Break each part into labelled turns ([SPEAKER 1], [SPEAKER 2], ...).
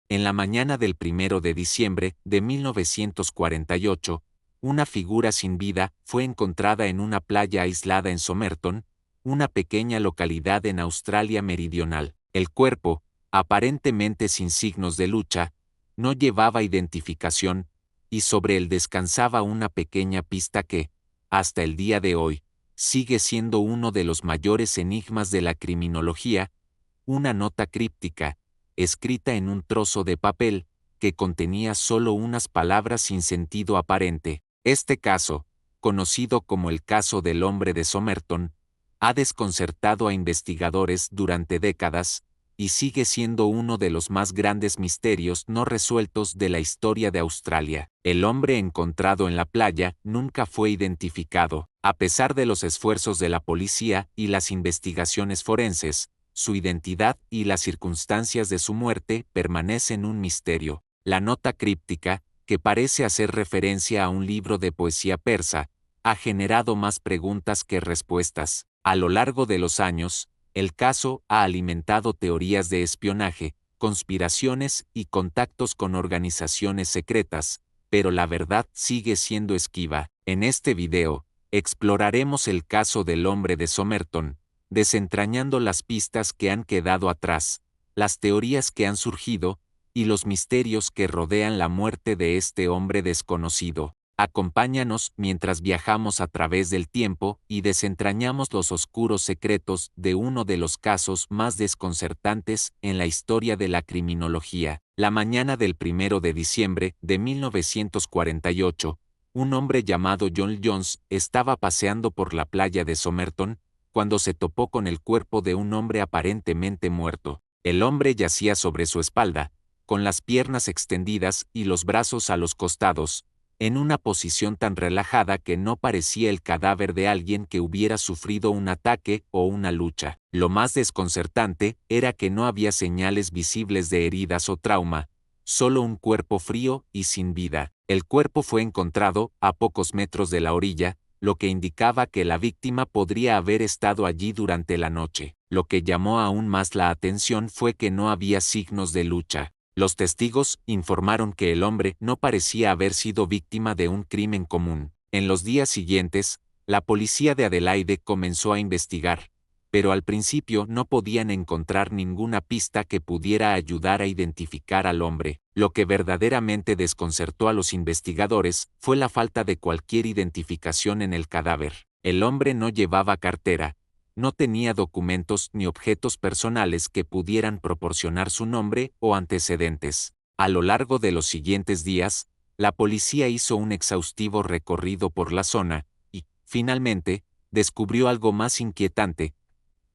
[SPEAKER 1] En la mañana del 1 de diciembre de 1948, una figura sin vida fue encontrada en una playa aislada en Somerton, una pequeña localidad en Australia Meridional. El cuerpo, aparentemente sin signos de lucha, no llevaba identificación, y sobre él descansaba una pequeña pista que, hasta el día de hoy, sigue siendo uno de los mayores enigmas de la criminología, una nota críptica, escrita en un trozo de papel, que contenía solo unas palabras sin sentido aparente. Este caso, conocido como el caso del hombre de Somerton, ha desconcertado a investigadores durante décadas, y sigue siendo uno de los más grandes misterios no resueltos de la historia de Australia. El hombre encontrado en la playa nunca fue identificado. A pesar de los esfuerzos de la policía y las investigaciones forenses, su identidad y las circunstancias de su muerte permanecen un misterio. La nota críptica, que parece hacer referencia a un libro de poesía persa, ha generado más preguntas que respuestas. A lo largo de los años, el caso ha alimentado teorías de espionaje, conspiraciones y contactos con organizaciones secretas, pero la verdad sigue siendo esquiva. En este video, exploraremos el caso del hombre de Somerton, desentrañando las pistas que han quedado atrás, las teorías que han surgido, y los misterios que rodean la muerte de este hombre desconocido. Acompáñanos mientras viajamos a través del tiempo y desentrañamos los oscuros secretos de uno de los casos más desconcertantes en la historia de la criminología. La mañana del 1 de diciembre de 1948, un hombre llamado John Jones estaba paseando por la playa de Somerton, cuando se topó con el cuerpo de un hombre aparentemente muerto. El hombre yacía sobre su espalda, con las piernas extendidas y los brazos a los costados, en una posición tan relajada que no parecía el cadáver de alguien que hubiera sufrido un ataque o una lucha. Lo más desconcertante era que no había señales visibles de heridas o trauma, solo un cuerpo frío y sin vida. El cuerpo fue encontrado a pocos metros de la orilla, lo que indicaba que la víctima podría haber estado allí durante la noche. Lo que llamó aún más la atención fue que no había signos de lucha. Los testigos informaron que el hombre no parecía haber sido víctima de un crimen común. En los días siguientes, la policía de Adelaide comenzó a investigar, pero al principio no podían encontrar ninguna pista que pudiera ayudar a identificar al hombre. Lo que verdaderamente desconcertó a los investigadores fue la falta de cualquier identificación en el cadáver. El hombre no llevaba cartera, no tenía documentos ni objetos personales que pudieran proporcionar su nombre o antecedentes. A lo largo de los siguientes días, la policía hizo un exhaustivo recorrido por la zona y, finalmente, descubrió algo más inquietante: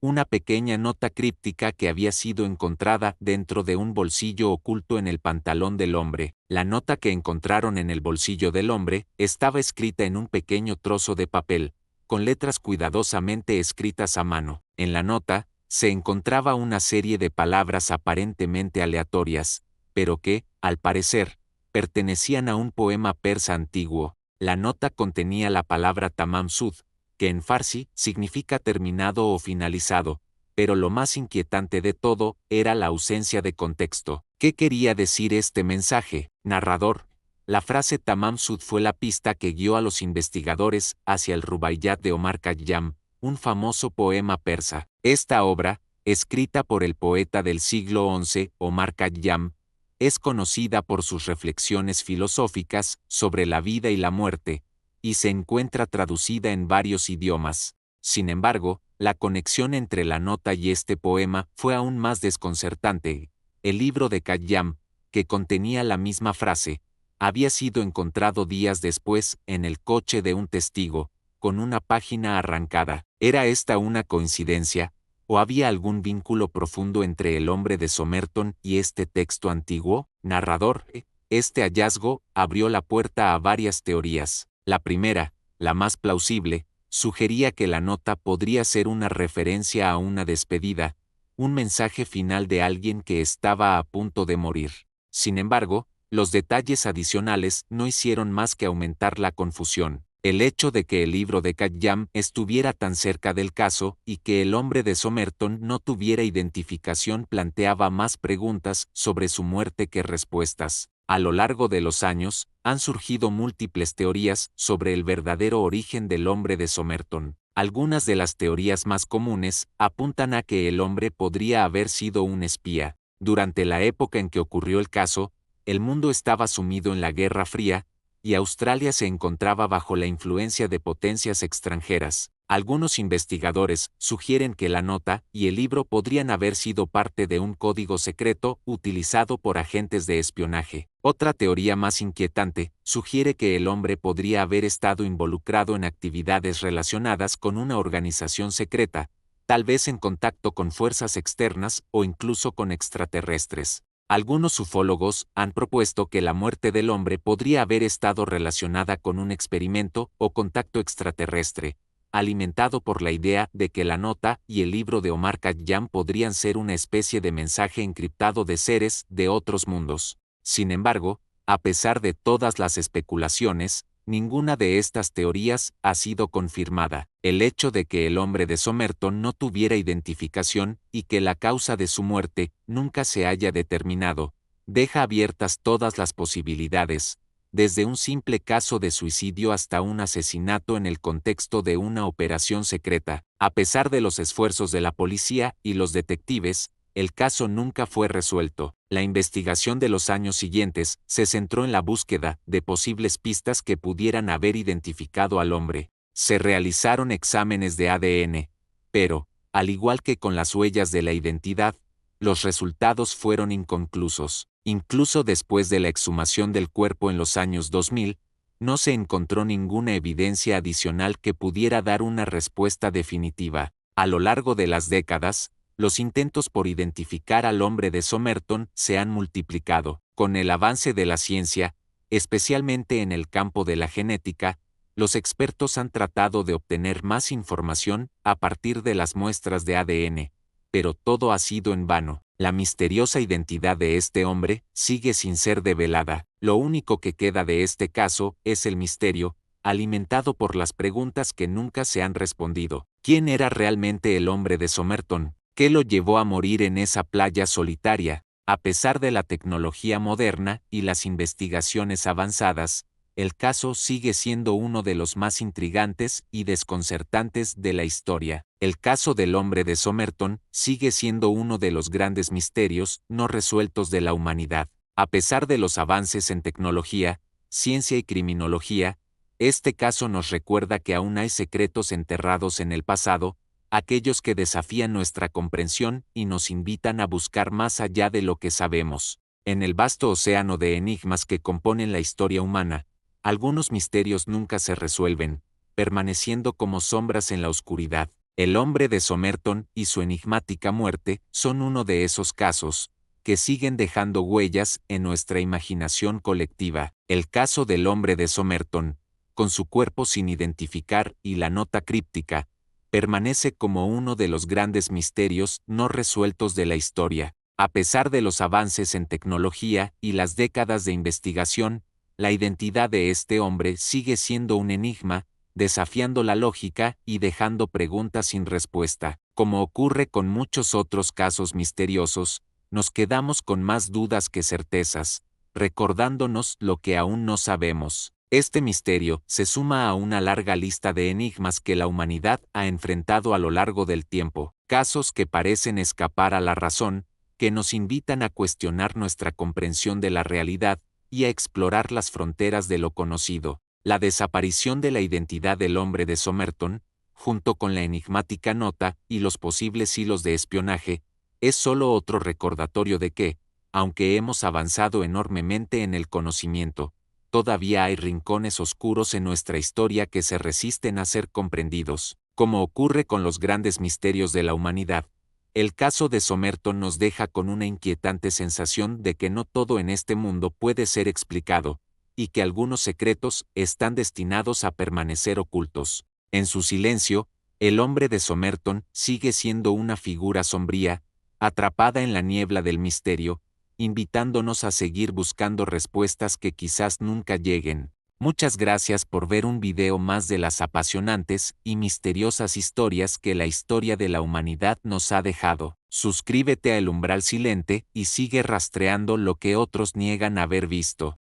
[SPEAKER 1] una pequeña nota críptica que había sido encontrada dentro de un bolsillo oculto en el pantalón del hombre. La nota que encontraron en el bolsillo del hombre estaba escrita en un pequeño trozo de papel, con letras cuidadosamente escritas a mano. En la nota, se encontraba una serie de palabras aparentemente aleatorias, pero que, al parecer, pertenecían a un poema persa antiguo. La nota contenía la palabra Tamam Sud, que en farsi significa terminado o finalizado, pero lo más inquietante de todo era la ausencia de contexto. ¿Qué quería decir este mensaje? Narrador. La frase Tamam Sud fue la pista que guió a los investigadores hacia el Rubaiyat de Omar Khayyam, un famoso poema persa. Esta obra, escrita por el poeta del siglo XI, Omar Khayyam, es conocida por sus reflexiones filosóficas sobre la vida y la muerte, y se encuentra traducida en varios idiomas. Sin embargo, la conexión entre la nota y este poema fue aún más desconcertante. El libro de Khayyam, que contenía la misma frase, había sido encontrado días después en el coche de un testigo, con una página arrancada. ¿Era esta una coincidencia, o había algún vínculo profundo entre el hombre de Somerton y este texto antiguo? Narrador. Este hallazgo abrió la puerta a varias teorías. La primera, la más plausible, sugería que la nota podría ser una referencia a una despedida, un mensaje final de alguien que estaba a punto de morir. Sin embargo, los detalles adicionales no hicieron más que aumentar la confusión. El hecho de que el libro de Khayyam estuviera tan cerca del caso y que el hombre de Somerton no tuviera identificación planteaba más preguntas sobre su muerte que respuestas. A lo largo de los años, han surgido múltiples teorías sobre el verdadero origen del hombre de Somerton. Algunas de las teorías más comunes apuntan a que el hombre podría haber sido un espía. Durante la época en que ocurrió el caso, el mundo estaba sumido en la Guerra Fría, y Australia se encontraba bajo la influencia de potencias extranjeras. Algunos investigadores sugieren que la nota y el libro podrían haber sido parte de un código secreto utilizado por agentes de espionaje. Otra teoría más inquietante sugiere que el hombre podría haber estado involucrado en actividades relacionadas con una organización secreta, tal vez en contacto con fuerzas externas o incluso con extraterrestres. Algunos ufólogos han propuesto que la muerte del hombre podría haber estado relacionada con un experimento o contacto extraterrestre, alimentado por la idea de que la nota y el libro de Omar Khayyam podrían ser una especie de mensaje encriptado de seres de otros mundos. Sin embargo, a pesar de todas las especulaciones, ninguna de estas teorías ha sido confirmada. El hecho de que el hombre de Somerton no tuviera identificación y que la causa de su muerte nunca se haya determinado, deja abiertas todas las posibilidades, desde un simple caso de suicidio hasta un asesinato en el contexto de una operación secreta. A pesar de los esfuerzos de la policía y los detectives, el caso nunca fue resuelto. La investigación de los años siguientes se centró en la búsqueda de posibles pistas que pudieran haber identificado al hombre. Se realizaron exámenes de ADN, pero, al igual que con las huellas de la identidad, los resultados fueron inconclusos. Incluso después de la exhumación del cuerpo en los años 2000, no se encontró ninguna evidencia adicional que pudiera dar una respuesta definitiva. A lo largo de las décadas, los intentos por identificar al hombre de Somerton se han multiplicado. Con el avance de la ciencia, especialmente en el campo de la genética, los expertos han tratado de obtener más información a partir de las muestras de ADN, pero todo ha sido en vano. La misteriosa identidad de este hombre sigue sin ser develada. Lo único que queda de este caso es el misterio, alimentado por las preguntas que nunca se han respondido. ¿Quién era realmente el hombre de Somerton? ¿Qué lo llevó a morir en esa playa solitaria? A pesar de la tecnología moderna y las investigaciones avanzadas, el caso sigue siendo uno de los más intrigantes y desconcertantes de la historia. El caso del hombre de Somerton sigue siendo uno de los grandes misterios no resueltos de la humanidad. A pesar de los avances en tecnología, ciencia y criminología, este caso nos recuerda que aún hay secretos enterrados en el pasado, aquellos que desafían nuestra comprensión y nos invitan a buscar más allá de lo que sabemos. En el vasto océano de enigmas que componen la historia humana, algunos misterios nunca se resuelven, permaneciendo como sombras en la oscuridad. El hombre de Somerton y su enigmática muerte son uno de esos casos, que siguen dejando huellas en nuestra imaginación colectiva. El caso del hombre de Somerton, con su cuerpo sin identificar y la nota críptica, permanece como uno de los grandes misterios no resueltos de la historia. A pesar de los avances en tecnología y las décadas de investigación, la identidad de este hombre sigue siendo un enigma, desafiando la lógica y dejando preguntas sin respuesta. Como ocurre con muchos otros casos misteriosos, nos quedamos con más dudas que certezas, recordándonos lo que aún no sabemos. Este misterio se suma a una larga lista de enigmas que la humanidad ha enfrentado a lo largo del tiempo, casos que parecen escapar a la razón, que nos invitan a cuestionar nuestra comprensión de la realidad y a explorar las fronteras de lo conocido. La desaparición de la identidad del hombre de Somerton, junto con la enigmática nota y los posibles hilos de espionaje, es solo otro recordatorio de que, aunque hemos avanzado enormemente en el conocimiento, todavía hay rincones oscuros en nuestra historia que se resisten a ser comprendidos. Como ocurre con los grandes misterios de la humanidad, el caso de Somerton nos deja con una inquietante sensación de que no todo en este mundo puede ser explicado, y que algunos secretos están destinados a permanecer ocultos. En su silencio, el hombre de Somerton sigue siendo una figura sombría, atrapada en la niebla del misterio, invitándonos a seguir buscando respuestas que quizás nunca lleguen. Muchas gracias por ver un video más de las apasionantes y misteriosas historias que la historia de la humanidad nos ha dejado. Suscríbete a El Umbral Silente y sigue rastreando lo que otros niegan haber visto.